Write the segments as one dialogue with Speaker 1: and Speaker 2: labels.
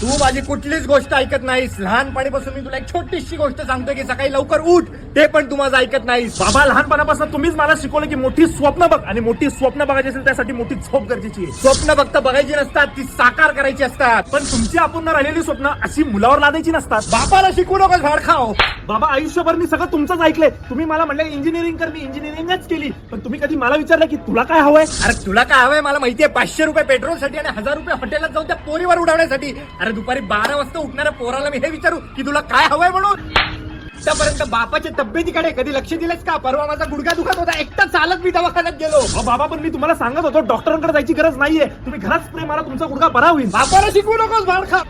Speaker 1: तू माझी कुठलीच गोष्ट ऐकत नाहीस. लहानपणीपासून मी तुला एक छोटीशी गोष्ट सांगतोय की सकाळी लवकर उठ, ते पण तू माझं ऐकत नाहीस.
Speaker 2: बाबा, लहानपणापासून तुम्हीच मला शिकवलं की मोठी स्वप्न बघ, आणि मोठी स्वप्न बघायची असेल त्यासाठी मोठी झोप गरजेची आहे.
Speaker 1: स्वप्न फक्त बघायची नसतात, ती साकार करायची असतात.
Speaker 2: पण तुमची अपूर्ण राहिलेली स्वप्न अशी मुलावर लादायची नसतात.
Speaker 1: बापाला शिकू नकोस भाड खाओ.
Speaker 2: बाबा, आयुष्यभर मी सगळं तुमचंच ऐकलंय. तुम्ही मला म्हणले इंजिनिअरिंग कर, मी इंजिनिअरिंगच केली. पण तुम्ही कधी मला विचारलं की तुला काय हवंय?
Speaker 1: अरे तुला काय हवंय मला माहितीये, 500 रुपये पेट्रोलसाठी आणि 1000 रुपये हॉटेलात जाऊन त्या पोरीवर उडवण्यासाठी. अरे दुपारी 12 वाजता उठणाऱ्या पोराला मी हे विचारू की तुला काय हवंय म्हणून? त्यापर्यंत बापाच्या तब्येतीकडे कधी लक्ष दिलंस का? परवा माझा गुडघा दुखत होता, एकटा चालत मी दवाखान्यात गेलो.
Speaker 2: अहो बाबा, पण मी तुम्हाला सांगत होतो डॉक्टरांकडे जायची गरज नाहीये. तुम्ही घरात स्प्रे मारा, तुमचा गुडघा बरा होईल.
Speaker 1: बापाला शिकवू नकोस भाड खा.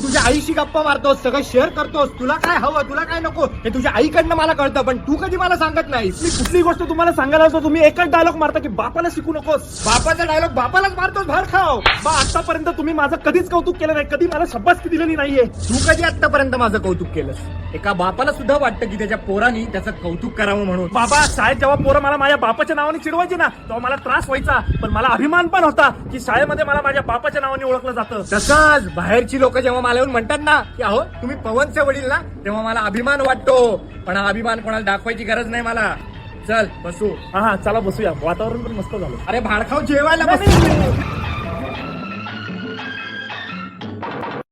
Speaker 1: तुझ्या आईशी गप्पा मारतोस, सगळं शेअर करतोस. तुला काय हवं, तुला काय नको हे तुझ्या आईकडनं मला कळतं, पण तू कधी मला सांगत नाहीस.
Speaker 2: मी कुठली गोष्ट तुम्हाला सांगायला असतो तुम्ही एकच डायलॉग मारता की बापाला शिकू नकोस.
Speaker 1: बापाचा डायलॉग बापालाच मारतोस भाड खाओ.
Speaker 2: बा, आतापर्यंत तुम्ही माझं कधीच कौतुक केलं नाही, कधी मला शाबासकी दिलेली नाहीये.
Speaker 1: तू कधी आतापर्यंत माझं कौतुक केलंस? एका बापाला सुद्धा वाटतं की त्याच्या पोरांनी त्याचं कौतुक करावं म्हणून.
Speaker 2: बाबा, शाळेत जेव्हा पोरं मला माझ्या बापाच्या नावाने चिडवायची ना, तेव्हा मला त्रास व्हायचा. पण मला अभिमान पण होता की शाळेमध्ये मला माझ्या बापाच्या नावाने ओळखलं जातं.
Speaker 1: तसंच बाहेरची लोक जेव्हा मला येऊन म्हणतात ना की अहो तुम्ही पवनचे वडील ना, तेव्हा मला अभिमान वाटतो. पण हा अभिमान कोणाला दाखवायची गरज नाही मला. चल बसू.
Speaker 2: हा, चला बसूया. वातावरण पण मस्त झालं.
Speaker 1: अरे भाडखाव जेवायला
Speaker 2: नाही,
Speaker 1: बस.
Speaker 2: नाही, नाही.